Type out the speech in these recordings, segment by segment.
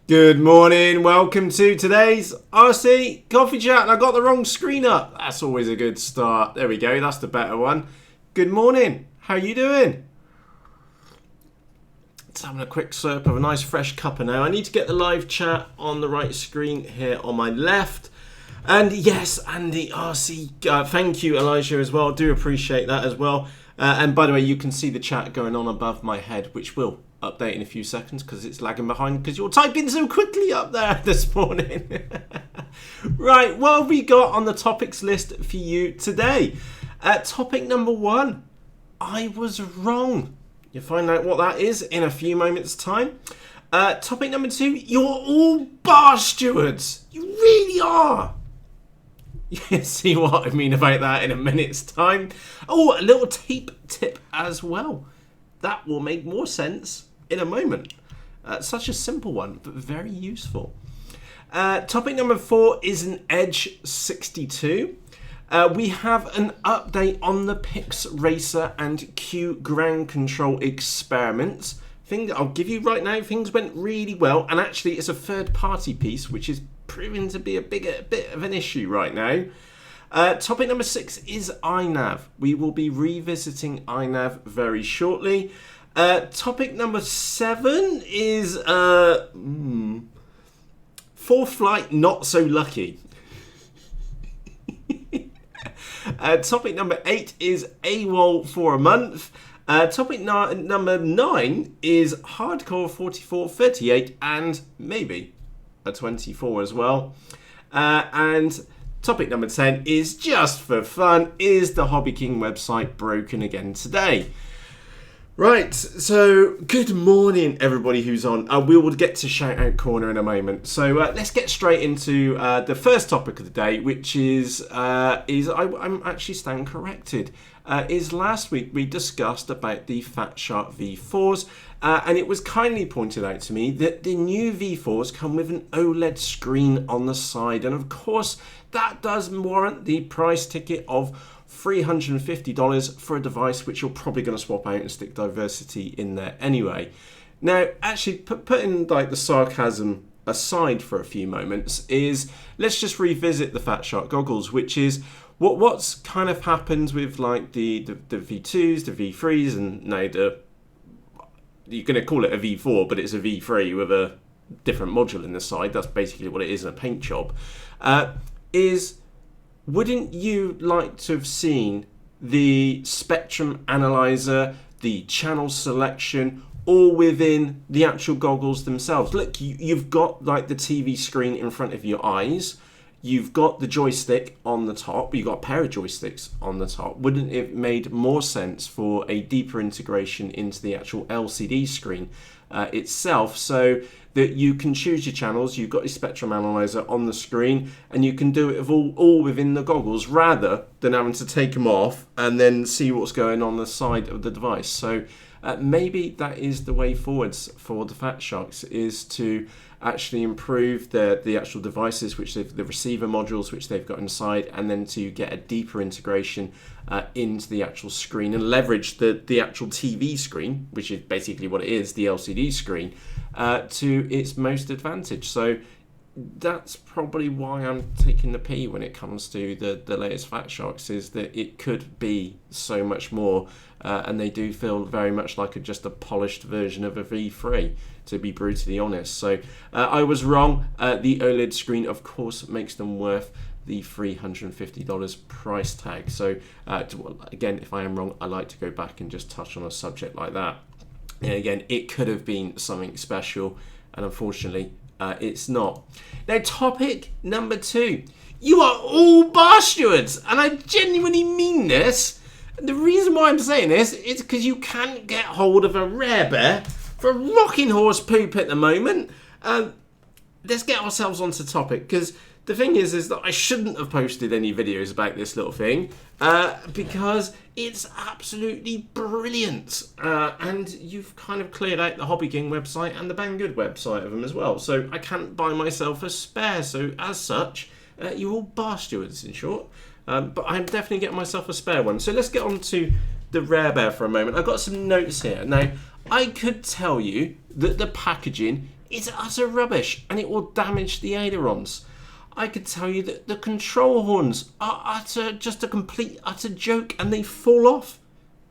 Good morning, welcome to today's RC Coffee Chat. And I got the wrong screen up. That's always a good start. There we go, that's the better one. Good morning, how you doing? Just having a quick slurp of a nice fresh cuppa now. I need to get the live chat on the right screen here on my left. And yes, Andy RC, thank you Elijah as well. Do appreciate that as well. And by the way, you can see the chat going on above my head, which will update in a few seconds because it's lagging behind because you're typing so quickly up there this morning. Right, what have we got on the topics list for you today? Topic number 1, I was wrong. You'll find out what that is in a few moments' time. Topic number 2, you're all bar stewards. You really are. You see what I mean about that in a minute's time. Oh, a little tape tip as well. That will make more sense in a moment. Such a simple one, but very useful. Topic number 4 is an Edge 62. We have an update on the PixRacer and QGroundcontrol experiments. Thing I'll give you right now, things went really well, and actually it's a third-party piece, which is proving to be a bit of an issue right now. Topic number 6 is iNav. We will be revisiting iNav very shortly. Topic number 7 is for flight not so lucky. Topic number 8 is AWOL for a month. Topic number 9 is hardcore 4438 and maybe a 24 as well. And topic number 10 is just for fun. Is the HobbyKing website broken again today? Right, so good morning everybody who's on. We will get to shout out corner in a moment. So let's get straight into the first topic of the day, which is I'm actually stand corrected. Is last week we discussed about the Fatshark V4s, and it was kindly pointed out to me that the new V4s come with an OLED screen on the side, and of course that does warrant the price ticket of $350 for a device which you're probably going to swap out and stick diversity in there anyway. Now, actually, putting like the sarcasm aside for a few moments, let's just revisit the Fatshark goggles, which is what's kind of happened with like the V2s, the V3s, and now you're going to call it a V4, but it's a V3 with a different module in the side. That's basically what it is in a paint job. Wouldn't you like to have seen the spectrum analyzer, the channel selection, all within the actual goggles themselves? Look, you've got like the TV screen in front of your eyes. You've got the joystick on the top. You've got a pair of joysticks on the top. Wouldn't it have made more sense for a deeper integration into the actual LCD screen itself, so that you can choose your channels, you've got your spectrum analyzer on the screen, and you can do it all within the goggles, rather than having to take them off and then see what's going on the side of the device. So maybe that is the way forwards for the Fatsharks, is to actually improve the actual devices, which the receiver modules which they've got inside, and then to get a deeper integration into the actual screen and leverage the actual TV screen, which is basically what it is, the LCD screen, to its most advantage. So that's probably why I'm taking the P when it comes to the latest Fatsharks, is that it could be so much more, and they do feel very much like just a polished version of a V3, to be brutally honest. So I was wrong. The OLED screen, of course, makes them worth the $350 price tag. So again, if I am wrong, I like to go back and just touch on a subject like that. And again, it could have been something special, and unfortunately it's not. Now, topic number 2. You are all bar stewards, and I genuinely mean this. The reason why I'm saying this is because you can't get hold of a Rarebear for a rocking horse poop at the moment. Let's get ourselves onto topic, because the thing is that I shouldn't have posted any videos about this little thing, because it's absolutely brilliant. And you've kind of cleared out the HobbyKing website and the Banggood website of them as well. So I can't buy myself a spare. So as such, you're all bar stewards in short. But I'm definitely getting myself a spare one. So let's get on to the Rarebear for a moment. I've got some notes here. Now, I could tell you that the packaging is utter rubbish and it will damage the ailerons. I could tell you that the control horns are just a complete utter joke and they fall off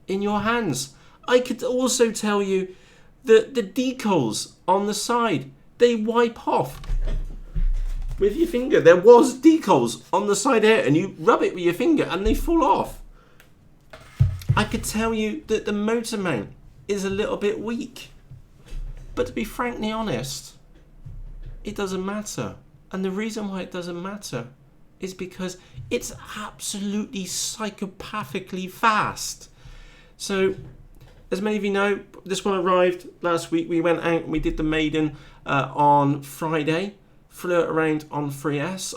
in your hands. I could also tell you that the decals on the side, they wipe off with your finger. There was decals on the side here and you rub it with your finger and they fall off. I could tell you that the motor mount is a little bit weak. But to be frankly honest, it doesn't matter. And the reason why it doesn't matter is because it's absolutely psychopathically fast. So, as many of you know, this one arrived last week. We went out and we did the maiden on Friday. Flew it around on 3S.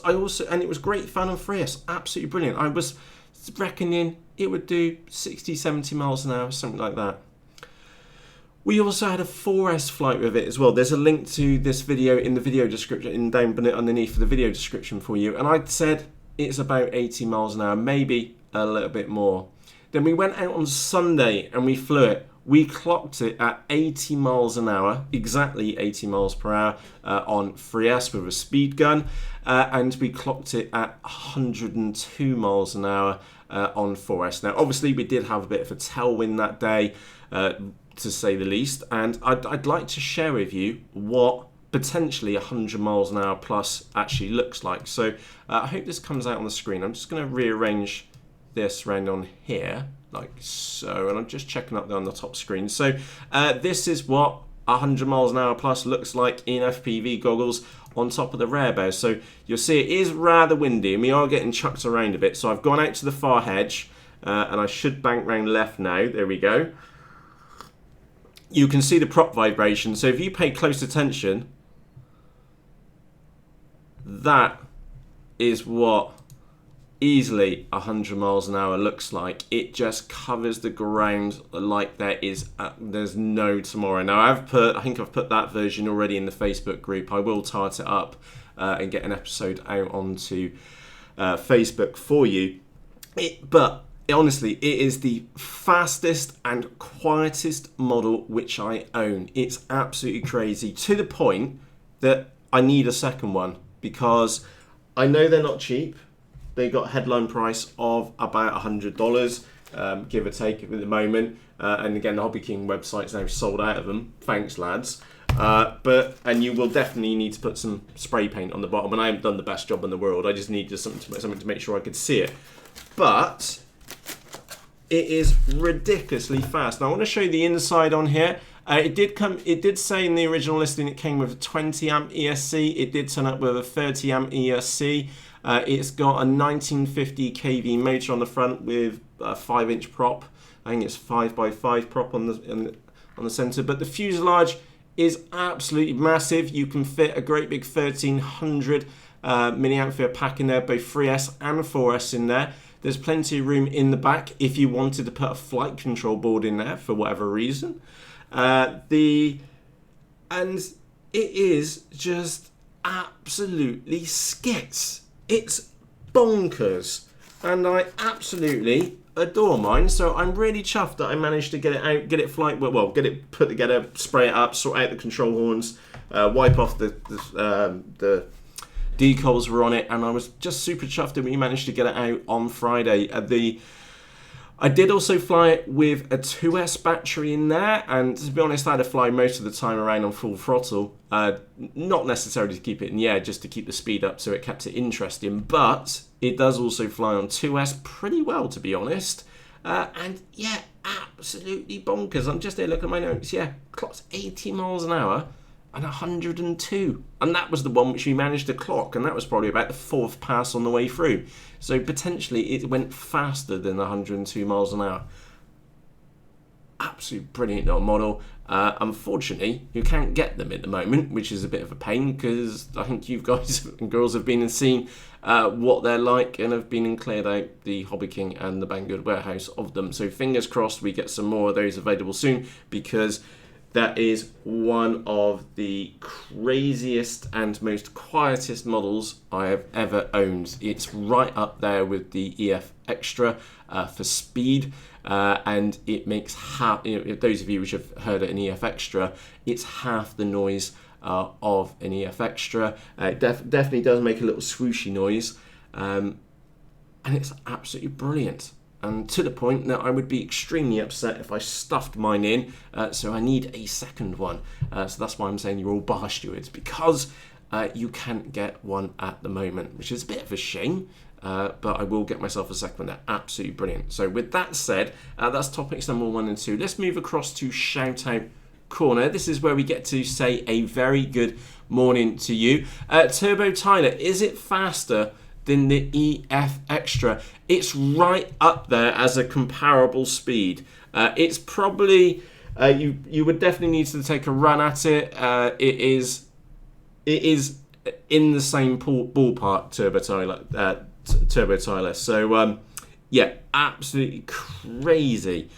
And it was great fun on 3S. Absolutely brilliant. I was reckoning it would do 60, 70 miles an hour, something like that. We also had a 4S flight with it as well. There's a link to this video in the video description, down underneath the video description for you. And I'd said it's about 80 miles an hour, maybe a little bit more. Then we went out on Sunday and we flew it. We clocked it at 80 miles an hour, exactly 80 miles per hour on 3S with a speed gun. And we clocked it at 102 miles an hour on 4S. Now, obviously, we did have a bit of a tailwind that day, to say the least, and I'd like to share with you what potentially 100 miles an hour plus actually looks like. So I hope this comes out on the screen. I'm just going to rearrange this around on here, like so, and I'm just checking up there on the top screen. So this is what 100 miles an hour plus looks like in FPV goggles on top of the Rarebear. So you'll see it is rather windy, and we are getting chucked around a bit. So I've gone out to the far hedge, and I should bank round left now. There we go. You can see the prop vibration. So if you pay close attention, that is what easily 100 miles an hour looks like. It just covers the ground like there's no tomorrow. Now I think I've put that version already in the Facebook group. I will tart it up and get an episode out onto Facebook for you. Honestly, it is the fastest and quietest model which I own. It's absolutely crazy, to the point that I need a second one, because I know they're not cheap. They got headline price of about $100, give or take at the moment. And again, the HobbyKing website's now sold out of them. Thanks, lads. And you will definitely need to put some spray paint on the bottom. And I haven't done the best job in the world. I just needed something to make sure I could see it. But it is ridiculously fast. Now I want to show you the inside on here. It did say in the original listing it came with a 20 amp ESC. It did turn up with a 30 amp ESC. It's got a 1950 kV motor on the front with a 5-inch prop. I think it's 5x5 prop on the center. But the fuselage is absolutely massive. You can fit a great big 1300 milliampere pack in there, both 3S and 4S in there. There's plenty of room in the back if you wanted to put a flight control board in there for whatever reason. And it is just absolutely skits. It's bonkers, and I absolutely adore mine. So I'm really chuffed that I managed to get it out, get it put together, spray it up, sort out the control horns, wipe off the decals were on it, and I was just super chuffed that we managed to get it out on Friday. I did also fly it with a 2S battery in there, and to be honest, I had to fly most of the time around on full throttle, not necessarily to keep it in the air, just to keep the speed up so it kept it interesting, but it does also fly on 2S pretty well, to be honest, and yeah, absolutely bonkers. I'm just here looking at my notes, yeah, clocked 80 miles an hour, and 102, and that was the one which we managed to clock, and that was probably about the 4th pass on the way through. So potentially it went faster than 102 miles an hour. Absolutely brilliant little model. Unfortunately, you can't get them at the moment, which is a bit of a pain, because I think you guys and girls have been and seen what they're like, and have been and cleared out the HobbyKing and the Banggood warehouse of them. So fingers crossed we get some more of those available soon, because that is one of the craziest and most quietest models I have ever owned. It's right up there with the EF Extra for speed. and it makes half, those of you which have heard an EF Extra, it's half the noise of an EF Extra. It definitely does make a little swooshy noise, and it's absolutely brilliant. And to the point that I would be extremely upset if I stuffed mine in, so I need a second one. So that's why I'm saying you're all bar stewards, because you can't get one at the moment, which is a bit of a shame, but I will get myself a second one. They're absolutely brilliant. So with that said, that's topics number 1 and 2. Let's move across to Shout Out Corner. This is where we get to say a very good morning to you. Turbo Tyler, is it faster than the EF Extra? It's right up there as a comparable speed. It's probably you would definitely need to take a run at it. It is in the same ballpark, Turbo Tyler. So yeah, absolutely crazy.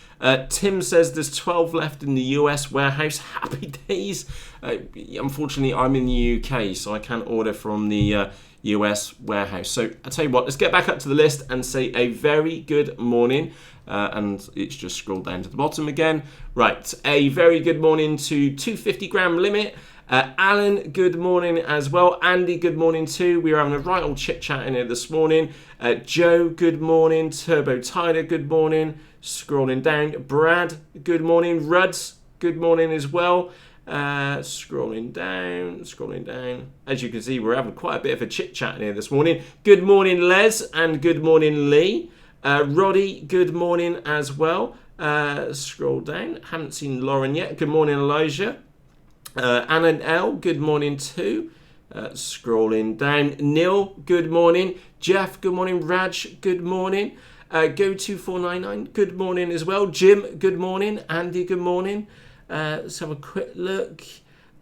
Tim says there's 12 left in the US warehouse. Happy days. Unfortunately, I'm in the UK, so I can't order from the US warehouse. So I tell you what, let's get back up to the list and say a very good morning. And it's just scrolled down to the bottom again. Right, a very good morning to 250 gram limit. Alan, good morning as well. Andy, good morning too. We were having a right old chit chat in here this morning. Joe, good morning. Turbo Tyler, good morning. Scrolling down. Brad, good morning. Ruds, good morning as well. Scrolling down. As you can see, we're having quite a bit of a chit chat in here this morning. Good morning, Les, and good morning, Lee. Roddy, good morning as well. Scroll down. Haven't seen Lauren yet. Good morning, Elijah. Anna and L, good morning too. Scrolling down. Neil, good morning. Jeff, good morning. Raj, good morning. Go2499, good morning as well. Jim, good morning. Andy, good morning. Let's have a quick look.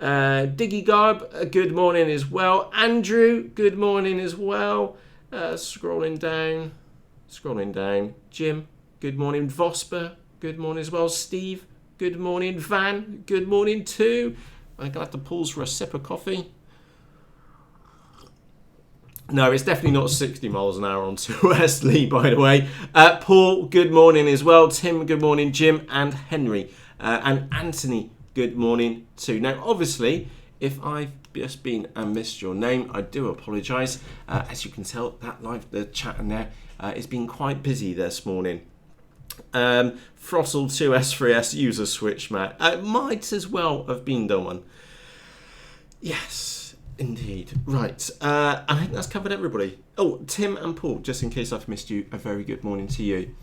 Diggy Garb, good morning as well. Andrew, good morning as well. Scrolling down. Jim, good morning. Vosper, good morning as well. Steve, good morning. Van, good morning too. I'm going to have to pause for a sip of coffee. No, it's definitely not 60 miles an hour on 2S, Lee, by the way. Paul, good morning as well. Tim, good morning. Jim and Henry. And Anthony, good morning too. Now, obviously, if I've just been and missed your name, I do apologise. As you can tell, the chat in there has been quite busy this morning. Frostle 2S3S user switch, Matt. Might as well have been done one. Yes, indeed. Right. I think that's covered everybody. Oh, Tim and Paul, just in case I've missed you, a very good morning to you.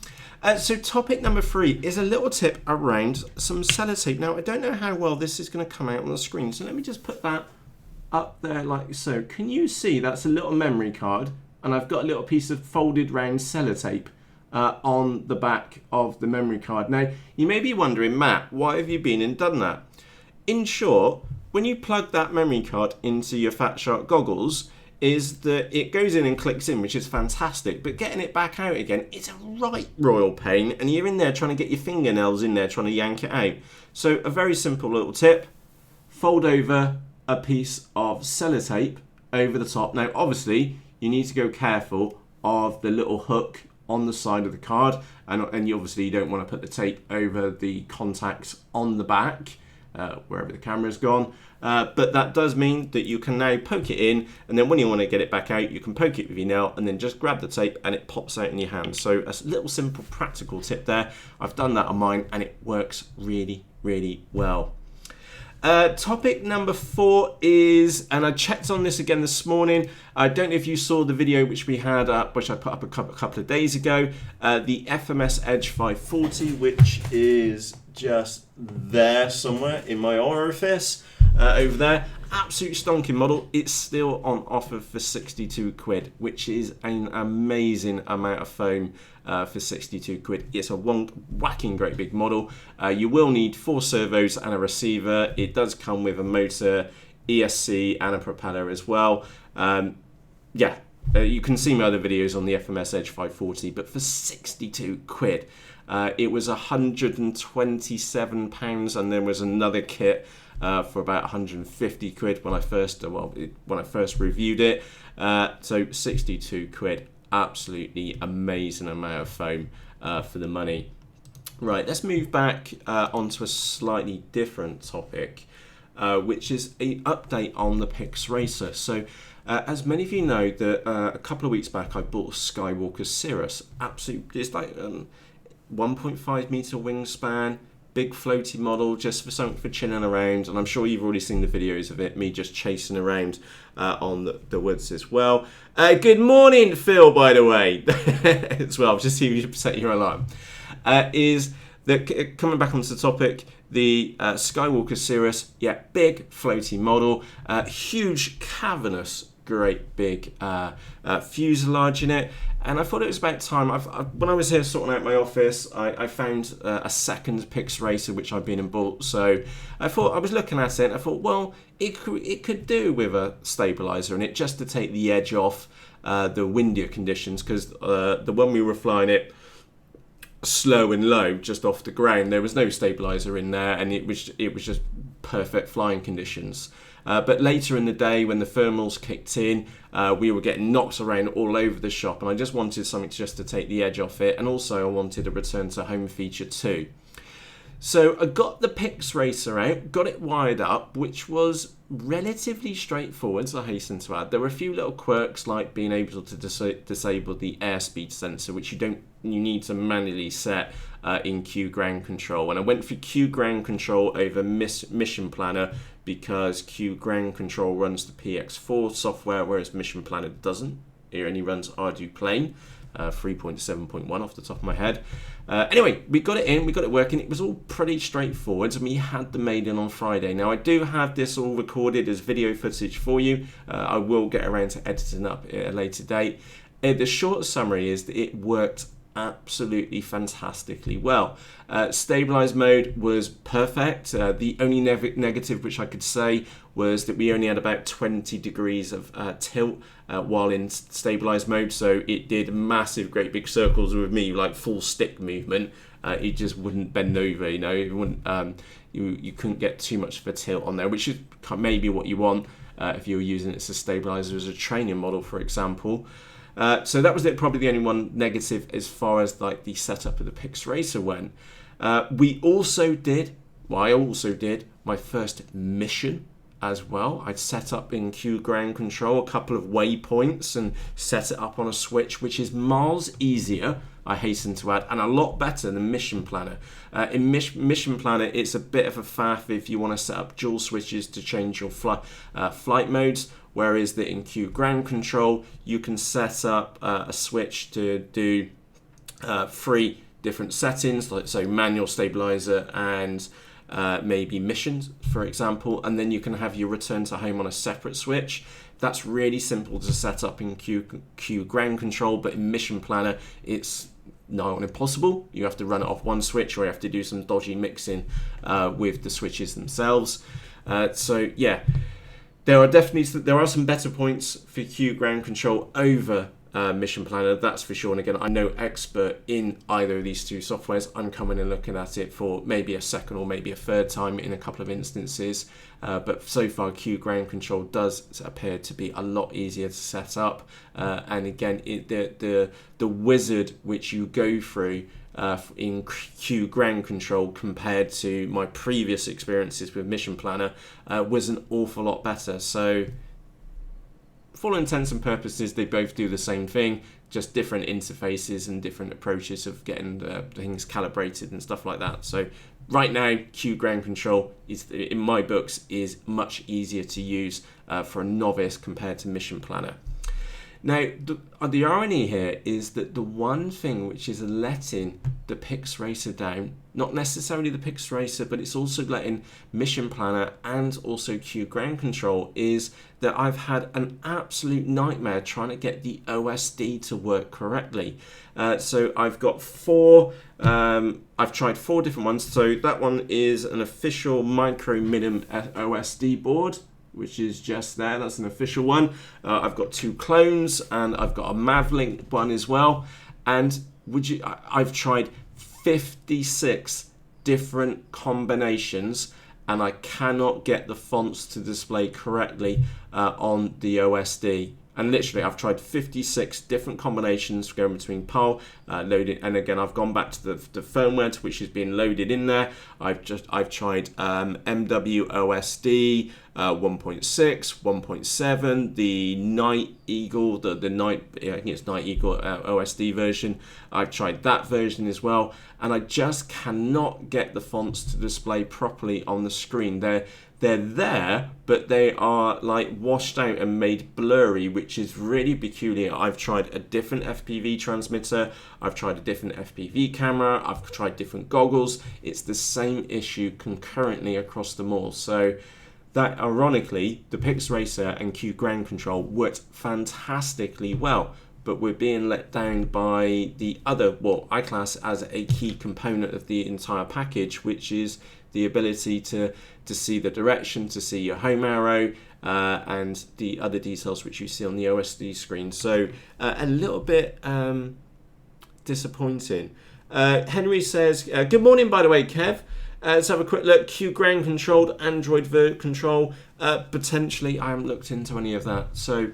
So topic number 3 is a little tip around some sellotape. Now, I don't know how well this is going to come out on the screen, so let me just put that up there like so. Can you see that's a little memory card, and I've got a little piece of folded round sellotape on the back of the memory card. Now, you may be wondering, Matt, why have you been and done that? In short, when you plug that memory card into your Fatshark goggles, is that it goes in and clicks in, which is fantastic, but getting it back out again, it's a right royal pain, and you're in there trying to get your fingernails in there trying to yank it out. So a very simple little tip, fold over a piece of sellotape over the top. Now, obviously, you need to go careful of the little hook on the side of the card, and you obviously don't want to put the tape over the contacts on the back, wherever the camera's gone. But that does mean that you can now poke it in, and then when you want to get it back out, you can poke it with your nail and then just grab the tape and it pops out in your hand. So a little simple practical tip there. I've done that on mine and it works really, really well. Topic number 4 is, and I checked on this again this morning, I don't know if you saw the video which we had up, which I put up a couple of days ago, the FMS Edge 540, which is just there somewhere in my orifice over there. Absolute stonking model. It's still on offer for 62 quid, which is an amazing amount of foam for 62 quid. It's a whacking great big model. You will need 4 servos and a receiver. It does come with a motor, ESC and a propeller as well. You can see my other videos on the FMS Edge 540, but for 62 quid, it was £127, and there was another kit for about 150 quid when I first reviewed it. So 62 quid, absolutely amazing amount of foam for the money. Right, let's move back onto a slightly different topic, which is an update on the PixRacer. So, as many of you know, that a couple of weeks back I bought a Skywalker Sirius. It's like 1.5 meter wingspan, big floaty model, just for something for chilling around. And I'm sure you've already seen the videos of it, me just chasing around on the woods as well. Good morning, Phil, by the way, as well. Just see if you set your alarm. Is that coming back onto the topic, the Skywalker Sirius, yeah, big floaty model, huge cavernous, great big fuselage in it, and I thought it was about time. When I was here sorting out my office, I found a second PixRacer which I've been and bought. So I thought, I was looking at it, and I thought, well, it could do with a stabilizer in it just to take the edge off the windier conditions, because the one we were flying it slow and low just off the ground, there was no stabilizer in there, and it was just perfect flying conditions. But later in the day, when the thermals kicked in, we were getting knocked around all over the shop, and I just wanted something just to take the edge off it, and also I wanted a return to home feature too. So I got the PixRacer out, got it wired up, which was relatively straightforward, I hasten to add. There were a few little quirks, like being able to disable the airspeed sensor, which you need to manually set in QGroundcontrol. And I went for QGroundcontrol over Mission Planner, because QGroundcontrol runs the PX4 software, whereas Mission Planner doesn't. It only runs Ardu Plain. 3.7.1 off the top of my head. Anyway, we got it in, we got it working. It was all pretty straightforward, and we had the maiden on Friday. Now, I do have this all recorded as video footage for you. I will get around to editing up at a later date. The short summary is that it worked absolutely fantastically well. Stabilized mode was perfect. The only negative which I could say was that we only had about 20 degrees of tilt while in stabilized mode, so it did massive great big circles with me, like full stick movement. It just wouldn't bend over, you know. It wouldn't you couldn't get too much of a tilt on there, which is maybe what you want if you're using it as a stabilizer as a training model, for example. So that was probably the only one negative as far as like the setup of the PixRacer went. I also did my first mission as well. I'd set up in QGroundcontrol a couple of waypoints and set it up on a switch, which is miles easier, I hasten to add, and a lot better than Mission Planner. In Mission Planner, it's a bit of a faff if you want to set up dual switches to change your flight modes, whereas that in QGroundcontrol, you can set up a switch to do 3 different settings, like so manual stabilizer and maybe missions, for example, and then you can have your return to home on a separate switch. That's really simple to set up in QGroundcontrol, but in Mission Planner, it's not impossible. You have to run it off one switch, or you have to do some dodgy mixing with the switches themselves. So yeah, there are some better points for QGroundcontrol over Mission Planner, that's for sure. And again, I'm no expert in either of these two softwares. I'm coming and looking at it for maybe a second or maybe a third time in a couple of instances. But so far, QGroundcontrol does appear to be a lot easier to set up. And again, the wizard which you go through in QGroundcontrol compared to my previous experiences with Mission Planner was an awful lot better. So, for all intents and purposes, they both do the same thing, just different interfaces and different approaches of getting the things calibrated and stuff like that. So right now, QGroundcontrol is, in my books, is much easier to use for a novice compared to Mission Planner. Now, the irony here is that the one thing which is letting the PixRacer down, not necessarily the PixRacer, but it's also letting Mission Planner and also QGroundcontrol, is that I've had an absolute nightmare trying to get the OSD to work correctly. So I've got I've tried 4 different ones. So that one is an official micro minim OSD board, which is just there. That's an official one. I've got 2 clones, and I've got a Mavlink one as well. And I've tried 56 different combinations, and I cannot get the fonts to display correctly on the OSD And literally, I've tried 56 different combinations going between PAL, loading, and again, I've gone back to the firmware which is being loaded in there. I've tried MWOSD 1.6, 1.7, the Night Eagle, the Night, I think it's Night Eagle OSD version. I've tried that version as well, and I just cannot get the fonts to display properly on the screen. They're there, but they are like washed out and made blurry, which is really peculiar. I've tried a different FPV transmitter, I've tried a different FPV camera, I've tried different goggles. It's the same issue concurrently across them all. So that, ironically, the PixRacer and QGroundcontrol worked fantastically well, but we're being let down by the other, what I class as a key component of the entire package, which is the ability to see the direction, to see your home arrow, and the other details which you see on the OSD screen. So a little bit disappointing. Henry says, good morning, by the way, Kev. Let's have a quick look. QGroundcontrol, Android Vert Control. Potentially, I haven't looked into any of that. So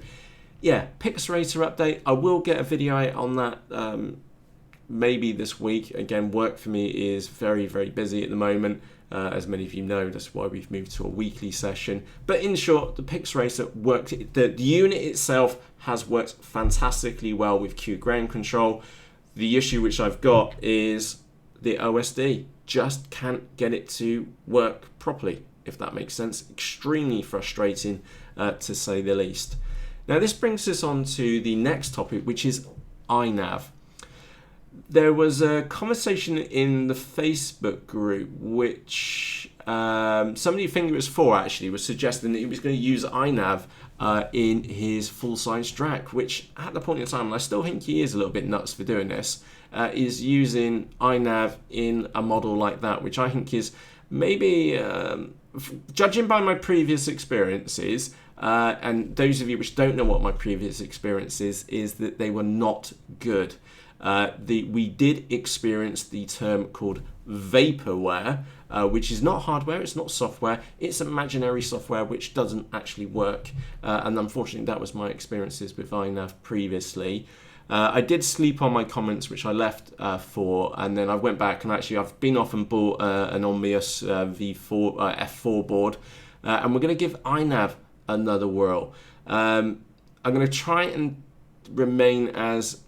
yeah, PixRacer update. I will get a video out on that maybe this week. Again, work for me is very, very busy at the moment. As many of you know, that's why we've moved to a weekly session. But in short, the PixRacer worked. The unit itself has worked fantastically well with QGroundcontrol. The issue which I've got is the OSD. Just can't get it to work properly, if that makes sense. Extremely frustrating, to say the least. Now, this brings us on to the next topic, which is iNav. There was a conversation in the Facebook group which somebody, I think it was 4 actually, was suggesting that he was going to use iNav in his full-size Drac, which at the point in time, and I still think he is a little bit nuts for doing this, is using iNav in a model like that, which I think is maybe, judging by my previous experiences, and those of you which don't know what my previous experience is that they were not good. We did experience the term called vaporware, which is not hardware, it's not software, it's imaginary software which doesn't actually work. And unfortunately, that was my experiences with iNav previously. I did sleep on my comments, which I left for, and then I went back and actually I've been off and bought an Omnius V4 F4 board, and we're going to give iNav another whirl. I'm going to try and remain as,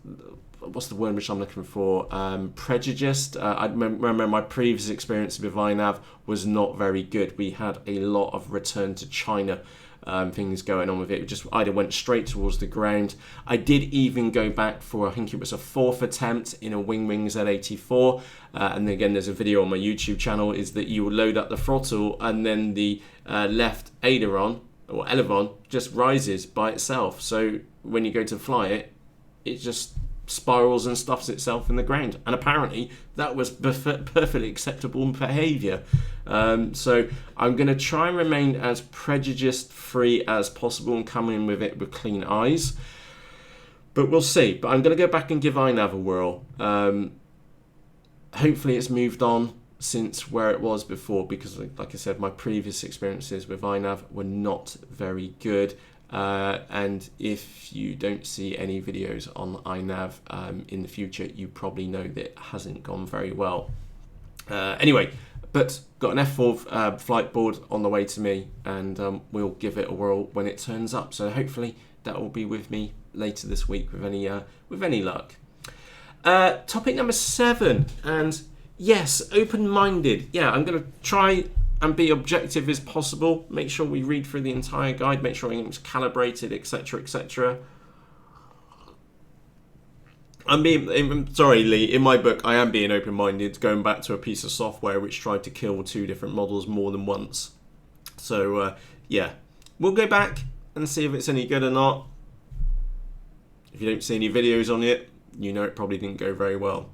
what's the word which I'm looking for, prejudiced. I remember my previous experience with iNav was not very good. We had a lot of return to China things going on with it. It just either went straight towards the ground. I did even go back for, I think it was a 4th attempt in a Wing Z84, and again there's a video on my YouTube channel, is that you will load up the throttle and then the left aileron or elevon just rises by itself. So when you go to fly it, it just spirals and stuffs itself in the ground, and apparently that was perfectly acceptable behavior. So I'm going to try and remain as prejudice free as possible and come in with it with clean eyes, but we'll see. But I'm going to go back and give iNav a whirl. Hopefully it's moved on since where it was before, because like I said, my previous experiences with iNav were not very good. And if you don't see any videos on iNav in the future, you probably know that it hasn't gone very well. Anyway, but got an F4 flight board on the way to me, and we'll give it a whirl when it turns up. So hopefully that will be with me later this week with any luck. Topic number 7, and yes, open-minded. Yeah, I'm going to try and be objective as possible. Make sure we read through the entire guide, make sure it's calibrated, etc., etc. Sorry, Lee, in my book, I am being open-minded, going back to a piece of software which tried to kill 2 different models more than once. So, yeah, we'll go back and see if it's any good or not. If you don't see any videos on it, you know it probably didn't go very well.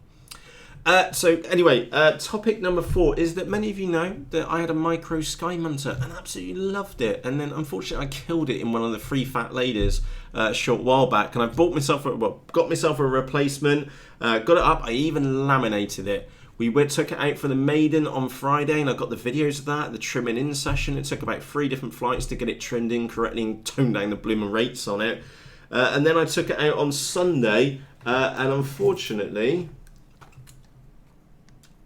So anyway, topic number 4 is that many of you know that I had a micro Sky Munter and absolutely loved it, and then unfortunately I killed it in one of the free fat ladies a short while back, and I got myself a replacement, got it up, I even laminated it. We took it out for the maiden on Friday, and I got the videos of that, the trimming in session. It took about 3 different flights to get it trimmed in correctly and tone down the blooming rates on it. And then I took it out on Sunday, and unfortunately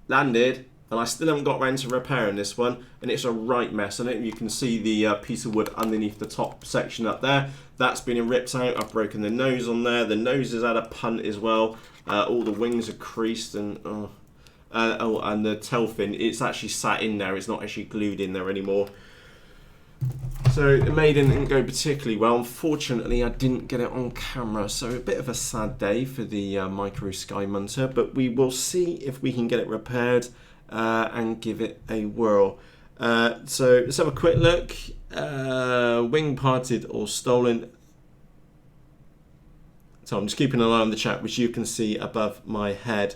landed, and I still haven't got around to repairing this one, and it's a right mess. I don't know if you can see the piece of wood underneath the top section up there. That's been ripped out. I've broken the nose on there. The nose has had a punt as well. All the wings are creased, and and the tail fin, it's actually sat in there. It's not actually glued in there anymore. So the maiden didn't go particularly well. Unfortunately, I didn't get it on camera, so a bit of a sad day for the Micro Sky Munter, but we will see if we can get it repaired and give it a whirl. So let's have a quick look. Wing parted or stolen. So I'm just keeping an eye on the chat, which you can see above my head.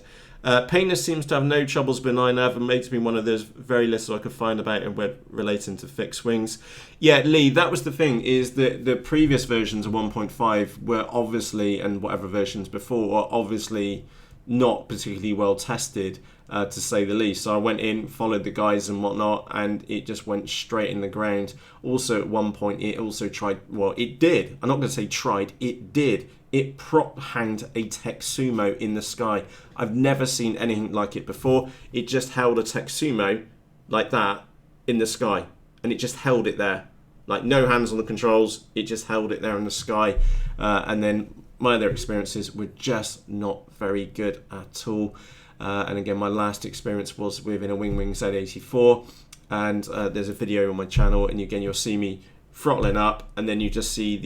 Painter seems to have no troubles with iNav, and makes me one of those very little I could find about it relating to fixed wings. Yeah, Lee, that was the thing, is that the previous versions of 1.5 were obviously, and whatever versions before, were obviously not particularly well tested, to say the least. So I went in, followed the guys and whatnot, and it just went straight in the ground. Also, at one point, it also tried, well, it did. I'm not going to say tried, it did. It prop hanged a Texumo in the sky. I've never seen anything like it before. It just held a Texumo like that in the sky, and it just held it there. Like, no hands on the controls, it just held it there in the sky. And then my other experiences were just not very good at all. And again, my last experience was within a Wing Z84, and there's a video on my channel, and again, you'll see me throttling up, and then you just see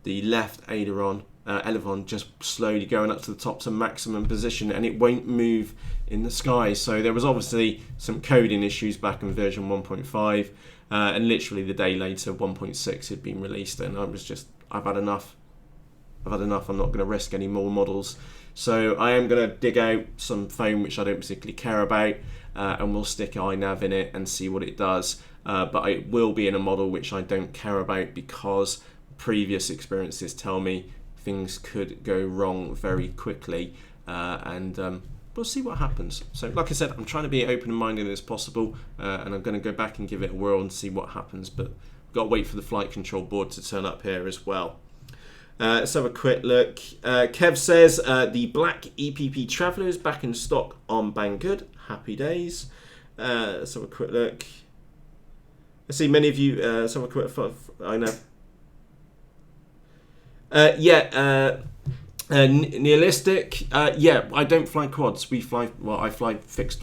the left aileron just slowly going up to the top to maximum position, and it won't move in the sky. So there was obviously some coding issues back in version 1.5, and literally the day later 1.6 had been released, and I was just, I've had enough. I'm not going to risk any more models. So I am going to dig out some foam which I don't particularly care about, and we'll stick iNav in it and see what it does. But it will be in a model which I don't care about, because previous experiences tell me things could go wrong very quickly, and we'll see what happens. So like I said, I'm trying to be open-minded as possible, and I'm going to go back and give it a whirl and see what happens, but we've got to wait for the flight control board to turn up here as well. Let's have a quick look. Kev says the black EPP Traveller is back in stock on Banggood. Happy days. Let's have a quick look. I see many of you. Let's have a quick look. I know. Nihilistic. Yeah, I don't fly quads. We fly. Well, I fly fixed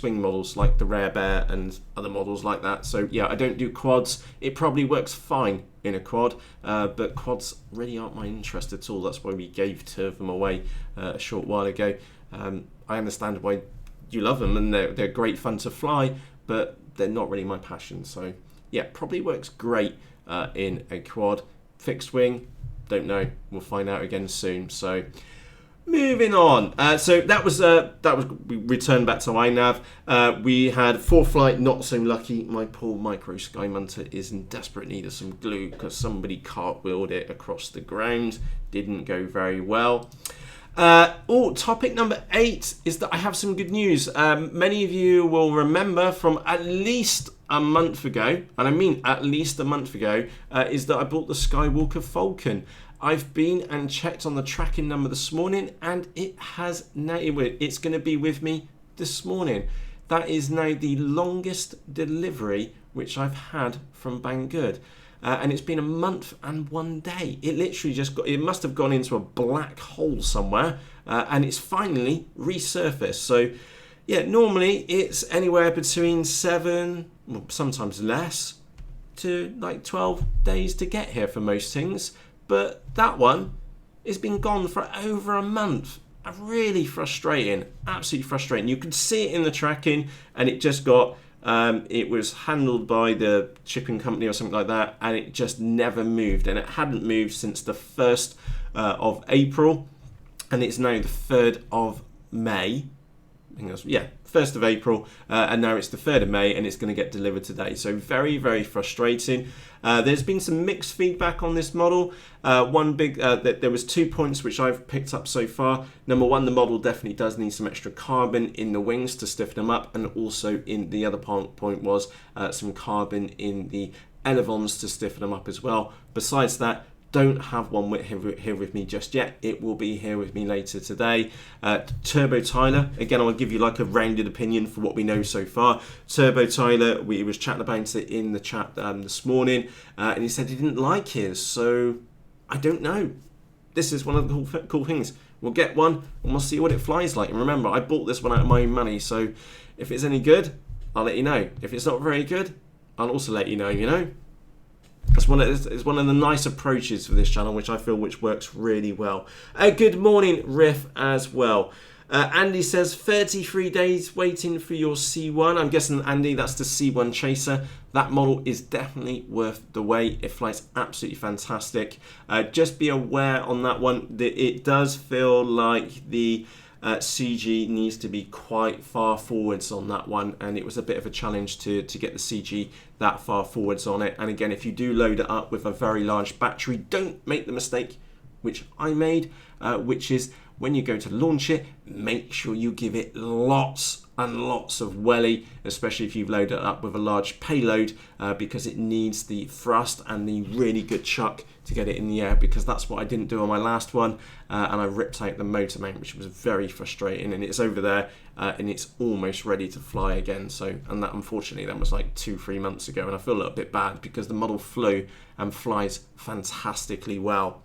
wing models like the Rarebear and other models like that. So yeah, I don't do quads. It probably works fine in a quad, but quads really aren't my interest at all. That's why we gave 2 of them away a short while ago. I understand why you love them, and they're great fun to fly, but they're not really my passion. So yeah, probably works great in a quad. Fixed wing, don't know. We'll find out again soon. So moving on. So that was we returned back to iNav. We had 4 flight, not so lucky. My poor Micro Sky Munter is in desperate need of some glue because somebody cartwheeled it across the ground. Didn't go very well. Topic number 8 is that I have some good news. Many of you will remember from at least a month ago, and I mean at least a month ago, is that I bought the Skywalker Falcon. I've been and checked on the tracking number this morning, and it has now, it's going to be with me this morning. That is now the longest delivery which I've had from Banggood. And it's been a month and 1 day. It literally just got, it must have gone into a black hole somewhere, and it's finally resurfaced. So yeah, normally it's anywhere between 7, well, sometimes less, to like 12 days to get here for most things. But that one has been gone for over a month. Really frustrating, absolutely frustrating. You could see it in the tracking, and it just got, it was handled by the shipping company or something like that, and it just never moved. And it hadn't moved since the 1st of April, and it's now the 3rd of May. I think that's, yeah, 1st of April, and now it's the 3rd of May, and it's going to get delivered today. So very, very frustrating. There's been some mixed feedback on this model. One big, there was 2 points which I've picked up so far. Number 1, the model definitely does need some extra carbon in the wings to stiffen them up, and also in the other point was some carbon in the elevons to stiffen them up as well. Besides that, don't have one here with me just yet. It will be here with me later today. Turbo Tyler, again, I'll give you like a rounded opinion for what we know so far. Turbo Tyler, we was chatting about it in the chat this morning, and he said he didn't like his, so I don't know. This is one of the cool things. We'll get one and we'll see what it flies like. And remember, I bought this one out of my own money, so if it's any good, I'll let you know. If it's not very good, I'll also let you know, you know? It's one of the nice approaches for this channel, which I feel works really well. Good morning, Riff, as well. Andy says 33 days waiting for your C1. I'm guessing, Andy, that's the C1 Chaser. That model is definitely worth the wait. It flies absolutely fantastic. Just be aware on that one that it does feel like the CG needs to be quite far forwards on that one, and it was a bit of a challenge to get the CG that far forwards on it. And again, if you do load it up with a very large battery, don't make the mistake which I made, which is when you go to launch it, make sure you give it lots and lots of welly, especially if you've loaded it up with a large payload, because it needs the thrust and the really good chuck to get it in the air, because that's what I didn't do on my last one, and I ripped out the motor mount, which was very frustrating. And it's over there, and it's almost ready to fly again. So, and that, unfortunately, that was like 2-3 months ago, and I feel a little bit bad because the model flew and flies fantastically well.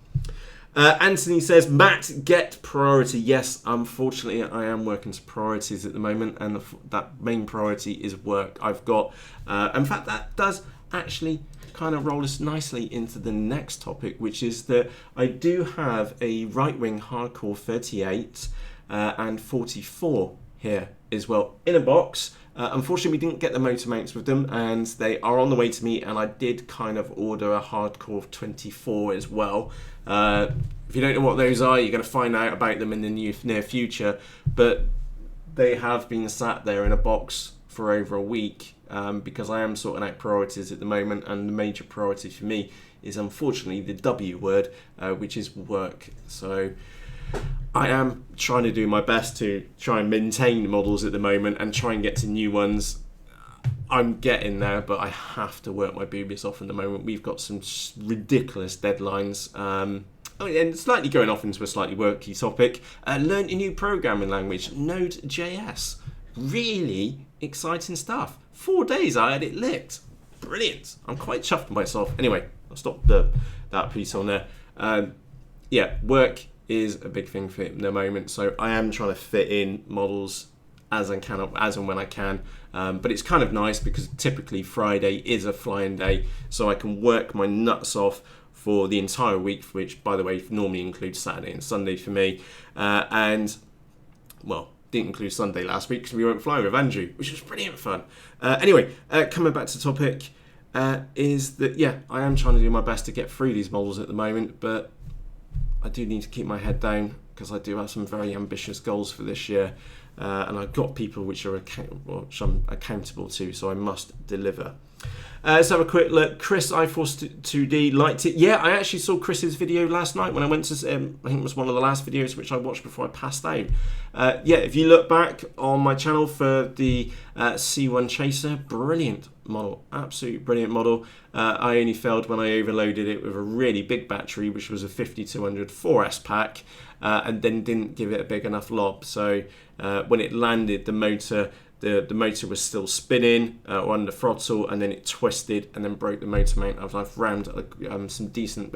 Anthony says, Matt, get priority. Yes, unfortunately, I am working to priorities at the moment, and that main priority is work. I've got, in fact, that does actually kind of roll us nicely into the next topic, which is that I do have a right-wing hardcore 38 and 44 here as well in a box. Unfortunately, we didn't get the motor mounts with them, and they are on the way to me, and I did kind of order a hardcore 24 as well. If you don't know what those are, you're going to find out about them in the near future, but they have been sat there in a box for over a week, because I am sorting out priorities at the moment, and the major priority for me is unfortunately the W word, which is work. So I am trying to do my best to try and maintain models at the moment and try and get to new ones. I'm getting there, but I have to work my boobies off at the moment. We've got some ridiculous deadlines. And slightly going off into a slightly worky topic. Learned a new programming language, Node.js. Really exciting stuff. 4 days I had it licked. Brilliant. I'm quite chuffed with myself. Anyway, I'll stop that piece on there. Yeah, work is a big thing for it at the moment, so I am trying to fit in models as and when I can, but it's kind of nice because typically Friday is a flying day, so I can work my nuts off for the entire week, which, by the way, normally includes Saturday and Sunday for me, and, well, didn't include Sunday last week because we went flying with Andrew, which was brilliant fun. Anyway, coming back to topic, is that, yeah, I am trying to do my best to get through these models at the moment, but I do need to keep my head down because I do have some very ambitious goals for this year, and I've got people which I'm accountable to, so I must deliver. Let's have a quick look. Chris iForce2D liked it. Yeah, I actually saw Chris's video last night when I went to, I think it was one of the last videos which I watched before I passed out. Yeah, if you look back on my channel for the C1 Chaser, brilliant model, absolutely brilliant model. I only failed when I overloaded it with a really big battery, which was a 5200 4S pack, and then didn't give it a big enough lob. So when it landed, the motor was still spinning or under throttle, and then it twisted and then broke the motor mount. I've rammed some decent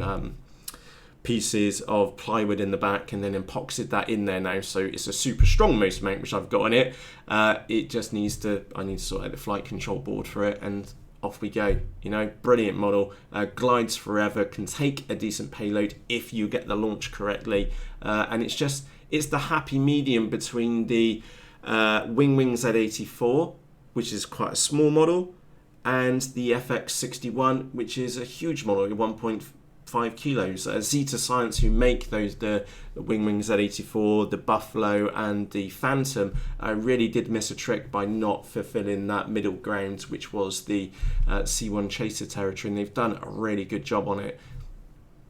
pieces of plywood in the back and then epoxied that in there now, so it's a super strong motor mount which I've got on it. It just needs to, I need to sort out the flight control board for it, and off we go. You know, brilliant model, glides forever, can take a decent payload if you get the launch correctly, and it's the happy medium between the Wing Z84, which is quite a small model, and the FX61, which is a huge model, 1.5 kilos. Zeta Science, who make those, the Wing Z84, the Buffalo, and the Phantom, really did miss a trick by not fulfilling that middle ground, which was the C1 Chaser territory, and they've done a really good job on it.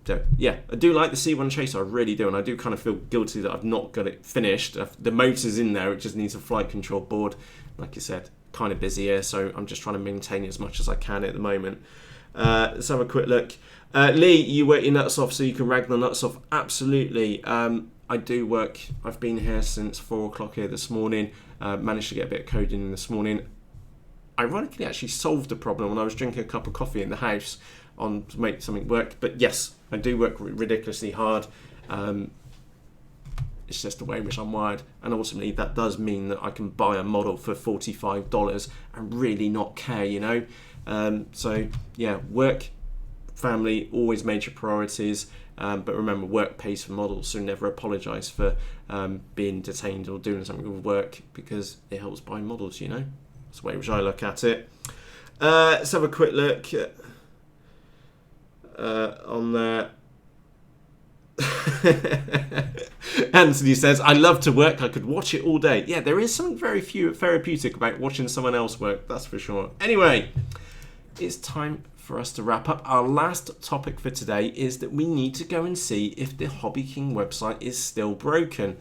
So, yeah, I do like the C1 Chaser, I really do, and I do kind of feel guilty that I've not got it finished. The motor's in there, it just needs a flight control board. Like I said, kind of busy here, so I'm just trying to maintain as much as I can at the moment. Let's have a quick look. Lee, you work your nuts off so you can rag the nuts off. Absolutely. I do work. I've been here since 4 o'clock here this morning. Managed to get a bit of coding in this morning. Ironically, actually solved a problem when I was drinking a cup of coffee in the house to make something work. But yes, I do work ridiculously hard. It's just the way in which I'm wired, and ultimately that does mean that I can buy a model for $45 and really not care, you know. So yeah, work, family, always major priorities. But remember, work pays for models, so never apologise for being detained or doing something with work, because it helps buy models, you know. That's the way in which I look at it. Let's have a quick look on there. Anthony says, I love to work, I could watch it all day. Yeah, there is something very therapeutic about watching someone else work, that's for sure. Anyway, it's time for us to wrap up. Our last topic for today is that we need to go and see if the HobbyKing website is still broken.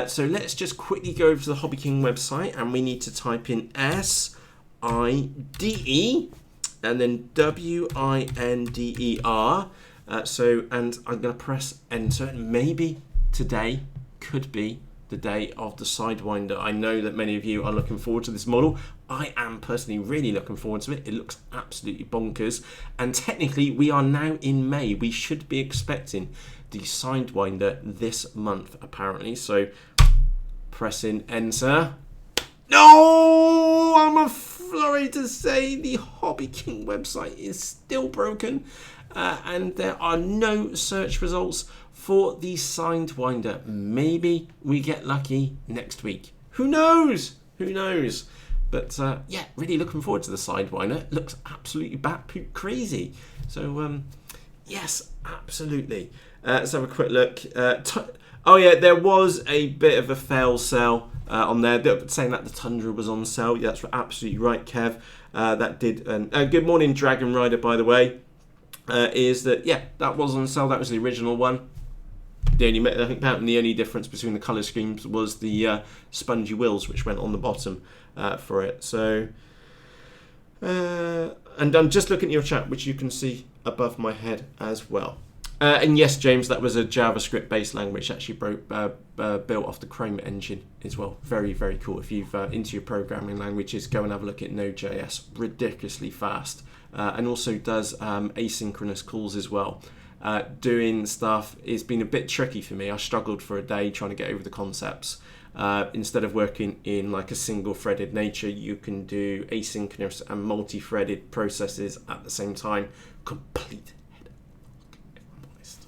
So let's just quickly go over to the HobbyKing website, and we need to type in SIDE and then WINDER. And I'm going to press enter, and maybe today could be the day of the Sidewinder. I know that many of you are looking forward to this model. I am personally really looking forward to it. It looks absolutely bonkers, and technically we are now in May. We should be expecting the Sidewinder this month apparently, so pressing enter. No, I'm sorry to say the HobbyKing website is still broken. And there are no search results for the Sidewinder. Maybe we get lucky next week. Who knows? Who knows? But yeah, really looking forward to the Sidewinder. It looks absolutely bat-poop crazy. So yes, absolutely. Let's have a quick look. Oh yeah, there was a bit of a fail sale on there. They're saying that the Tundra was on sale. Yeah, that's absolutely right, Kev. That did. Good morning, Dragon Rider, by the way. Is that, yeah, that was on sale. That was the original one. I think apparently the only difference between the colour schemes was the spongy wheels, which went on the bottom for it. So, and I'm just looking at your chat, which you can see above my head as well. And yes, James, that was a JavaScript-based language actually built off the Chrome engine as well. Very, very cool. If you've into your programming languages, go and have a look at Node.js. Ridiculously fast. And also does asynchronous calls as well. Doing stuff has been a bit tricky for me. I struggled for a day trying to get over the concepts. Instead of working in like a single threaded nature, you can do asynchronous and multi-threaded processes at the same time. Complete head, if I'm honest,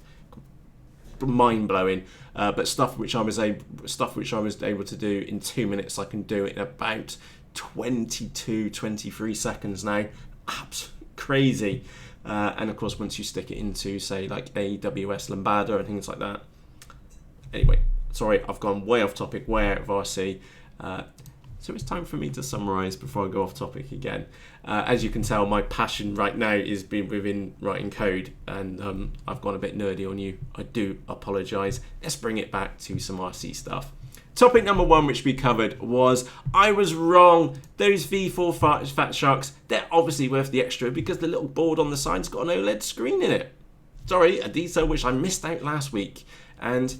mind-blowing. But stuff which I was able to do in 2 minutes, I can do it in about 23 seconds now. Absolutely crazy. And of course, once you stick it into, say, like AWS Lambda and things like that. Anyway, sorry, I've gone way off topic, way out of RC. So it's time for me to summarize before I go off topic again. As you can tell, my passion right now is within writing code, and I've gone a bit nerdy on you. I do apologize. Let's bring it back to some RC stuff. Topic number one, which we covered, was I was wrong. Those V4 Fatsharks, they're obviously worth the extra because the little board on the side's got an OLED screen in it. Sorry, a detail which I missed out last week. And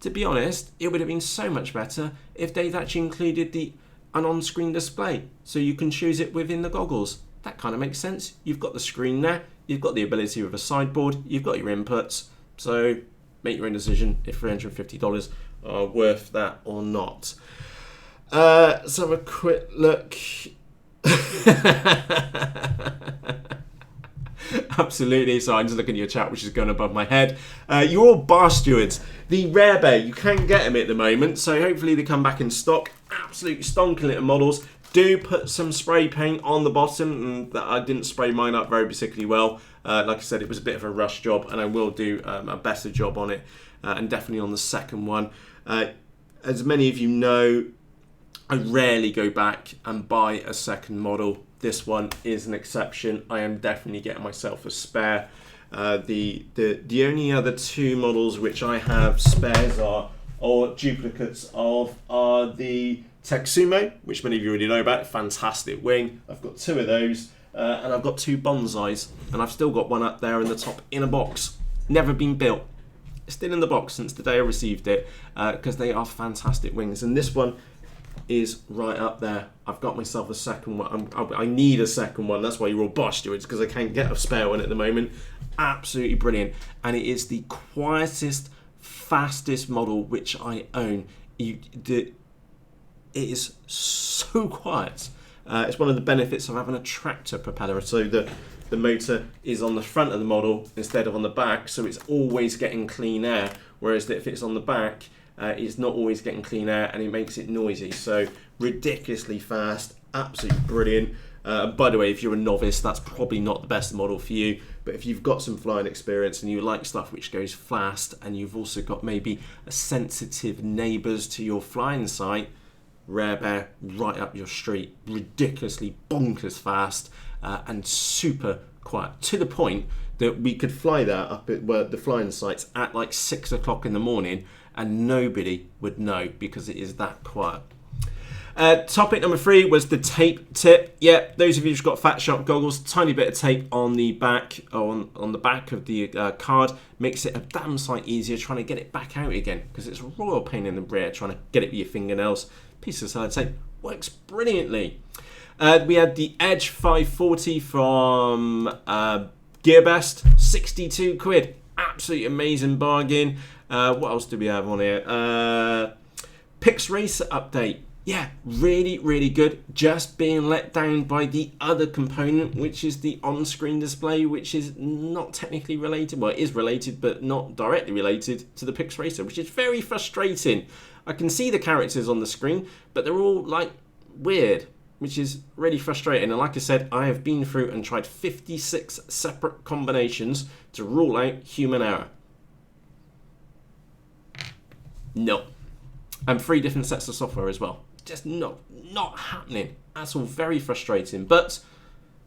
to be honest, it would have been so much better if they'd actually included an on-screen display, so you can choose it within the goggles. That kind of makes sense. You've got the screen there, you've got the ability with a sideboard, you've got your inputs, so make your own decision if $350 are worth that or not. Let's have a quick look. Absolutely. So I'm just looking at your chat, which is going above my head. You're all bar stewards. The Rarebear, you can't get them at the moment, so hopefully they come back in stock. Absolutely stonking little models. Do put some spray paint on the bottom. I didn't spray mine up very particularly well. Like I said, it was a bit of a rush job, and I will do a better job on it, and definitely on the second one. As many of you know, I rarely go back and buy a second model. This one is an exception. I am definitely getting myself a spare. The only other two models which I have spares are or duplicates of are the Texumo, which many of you already know about. Fantastic wing. I've got 2 of those, and I've got 2 bonsais, and I've still got one up there in the top in a box. Never been built. It's still in the box since the day I received it, because they are fantastic wings. And this one is right up there. I've got myself a second one. I need a second one. That's why you're all Bosch stewards, because I can't get a spare one at the moment. Absolutely brilliant. And it is the quietest, fastest model which I own. It is so quiet. It's one of the benefits of having a tractor propeller. So the motor is on the front of the model instead of on the back, so it's always getting clean air. Whereas if it's on the back, it's not always getting clean air, and it makes it noisy. So ridiculously fast, absolutely brilliant. By the way, if you're a novice, that's probably not the best model for you. But if you've got some flying experience and you like stuff which goes fast, and you've also got maybe a sensitive neighbours to your flying site, Rarebear right up your street. Ridiculously bonkers fast, and super quiet, to the point that we could fly that up at the flying sites at like 6 o'clock in the morning and nobody would know, because it is that quiet. Topic number 3 was the tape tip. Yeah, those of you who've got Fatshark goggles, tiny bit of tape on the back, on the back of the card, makes it a damn sight easier trying to get it back out again, because it's a royal pain in the rear trying to get it with your fingernails. Piece of sellotape works brilliantly. We had the Edge 540 from GearBest, 62 quid. Absolutely amazing bargain. What else do we have on here? PixRacer update. Yeah, really, really good. Just being let down by the other component, which is the on-screen display, which is not technically related. Well, it is related, but not directly related to the PixRacer, which is very frustrating. I can see the characters on the screen, but they're all like weird, which is really frustrating. And like I said, I have been through and tried 56 separate combinations to rule out human error. No. And 3 different sets of software as well. Just not happening. That's all very frustrating. But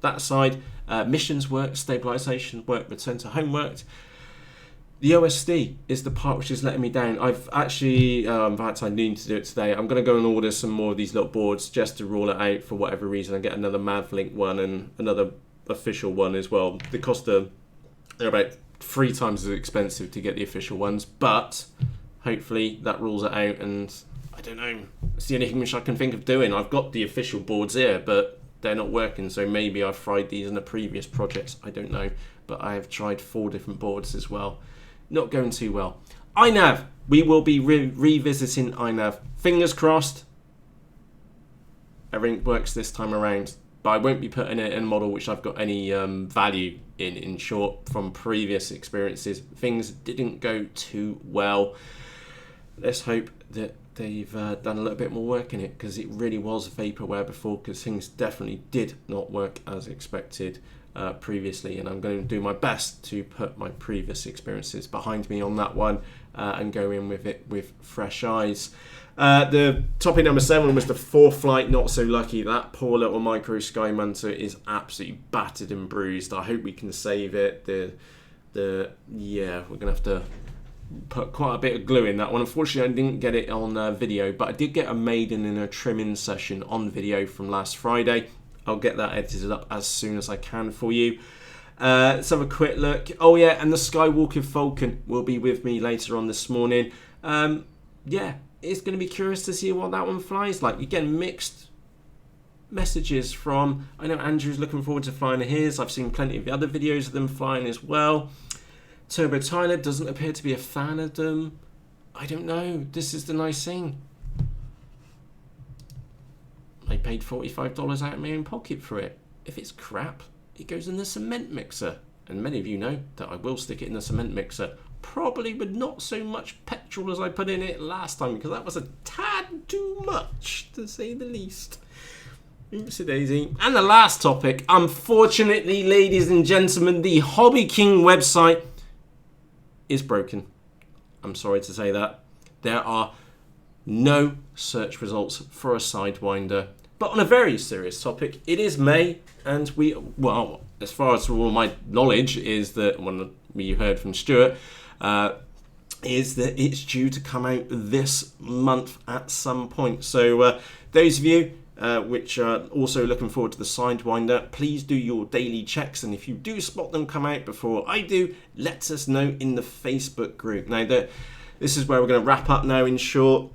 that aside, missions worked, stabilization worked, return to home worked. The OSD is the part which is letting me down. I've actually, in fact, I need to do it today. I'm going to go and order some more of these little boards just to rule it out for whatever reason. I get another MavLink one and another official one as well. The cost of, they're about 3 times as expensive to get the official ones, but hopefully that rules it out. And I don't know, it's the only thing which I can think of doing. I've got the official boards here, but they're not working, so maybe I've fried these in the previous projects. I don't know, but I have tried 4 different boards as well. Not going too well. iNav. We will be revisiting iNav. Fingers crossed everything works this time around. But I won't be putting it in a model which I've got any value in short, from previous experiences. Things didn't go too well. Let's hope that they've done a little bit more work in it, because it really was vaporware before, because things definitely did not work as expected previously, and I'm going to do my best to put my previous experiences behind me on that one and go in with it with fresh eyes. The topic number 7 was the 4Flight Not So Lucky. That poor little micro sky munter is absolutely battered and bruised. I hope we can save it. Yeah, we're gonna have to put quite a bit of glue in that one. Unfortunately, I didn't get it on video, but I did get a maiden in a trimming session on video from last Friday. I'll get that edited up as soon as I can for you. Let's have a quick look. Oh yeah, and the Skywalker Falcon will be with me later on this morning. Yeah, it's going to be curious to see what that one flies like. Again, mixed messages from, I know Andrew's looking forward to flying his. I've seen plenty of other videos of them flying as well. Turbo Tyler doesn't appear to be a fan of them. I don't know. This is the nice thing. I paid $45 out of my own pocket for it. If it's crap, it goes in the cement mixer. And many of you know that I will stick it in the cement mixer. Probably with not so much petrol as I put in it last time, because that was a tad too much, to say the least. Oopsie daisy. And the last topic, unfortunately, ladies and gentlemen, the HobbyKing website is broken. I'm sorry to say that. There are no search results for a Sidewinder. But on a very serious topic, it is May, and well, as far as all my knowledge is that, when we heard from Stuart, is that it's due to come out this month at some point. So those of you which are also looking forward to the Sidewinder, please do your daily checks, and if you do spot them come out before I do, let us know in the Facebook group. Now, this is where we're going to wrap up now in short.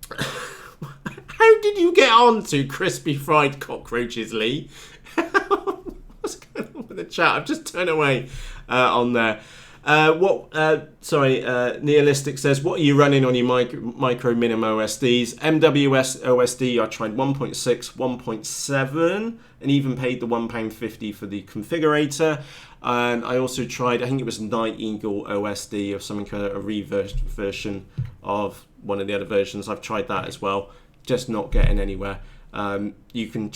How did you get on to crispy fried cockroaches, Lee? What's going on with the chat? I've just turned away on there. Neolistic says, what are you running on your micro minim OSDs? MWS OSD, I tried 1.6, 1.7, and even paid the £1.50 for the configurator. And I also tried, I think it was Night Eagle OSD or something, kind of a reversed version of one of the other versions. I've tried that as well, just not getting anywhere. You can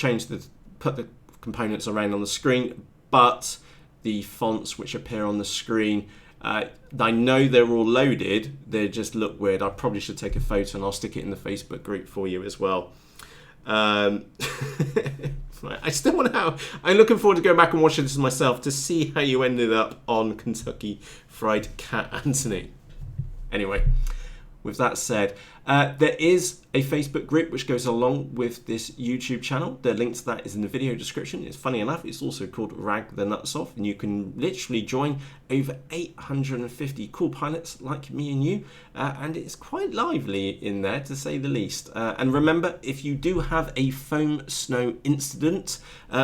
put the components around on the screen, but the fonts which appear on the screen, I know they're all loaded, they just look weird. I probably should take a photo and I'll stick it in the Facebook group for you as well. I still want to I'm looking forward to going back and watching this myself to see how you ended up on Kentucky Fried Cat Anthony. Anyway, with that said, there is a Facebook group which goes along with this YouTube channel. The link to that is in the video description. It's funny enough, it's also called Rag the Nuts Off, and you can literally join over 850 cool pilots like me and you, and it's quite lively in there, to say the least. And remember, if you do have a foam snow incident,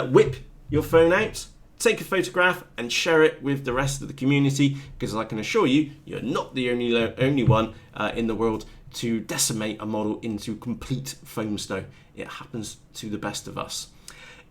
whip your phone out, take a photograph and share it with the rest of the community, because I can assure you, you're not the only one in the world to decimate a model into complete foam snow. It happens to the best of us.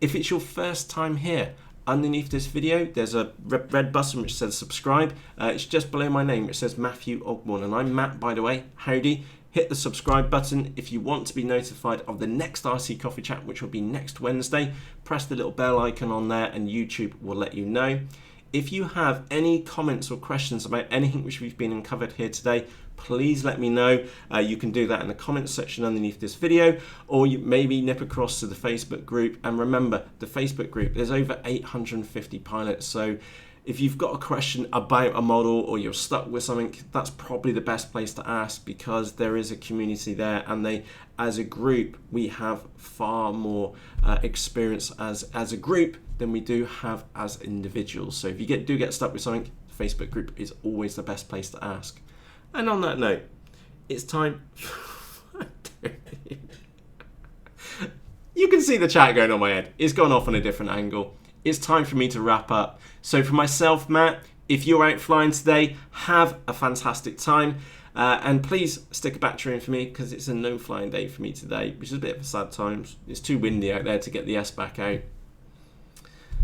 If it's your first time here, underneath this video there's a red button which says subscribe. It's just below my name, it says Matthew Ogborn, and I'm Matt, by the way. Howdy. Hit the subscribe button if you want to be notified of the next RC Coffee Chat, which will be next Wednesday. Press the little bell icon on there and YouTube will let you know. If you have any comments or questions about anything which we've been uncovered here today, please let me know. You can do that in the comments section underneath this video, or you maybe nip across to the Facebook group. And remember, the Facebook group, there's over 850 pilots, so if you've got a question about a model or you're stuck with something, that's probably the best place to ask, because there is a community there, and as a group, we have far more experience as a group than we do have as individuals. So if you do get stuck with something, the Facebook group is always the best place to ask. And on that note, it's time. You can see the chat going on my head. It's gone off on a different angle. It's time for me to wrap up. So for myself, Matt, if you're out flying today, have a fantastic time. And please stick a battery in for me, because it's a no flying day for me today, which is a bit of a sad time. It's too windy out there to get the S back out.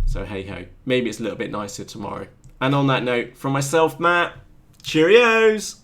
So hey ho, maybe it's a little bit nicer tomorrow. And on that note, from myself, Matt, cheerios!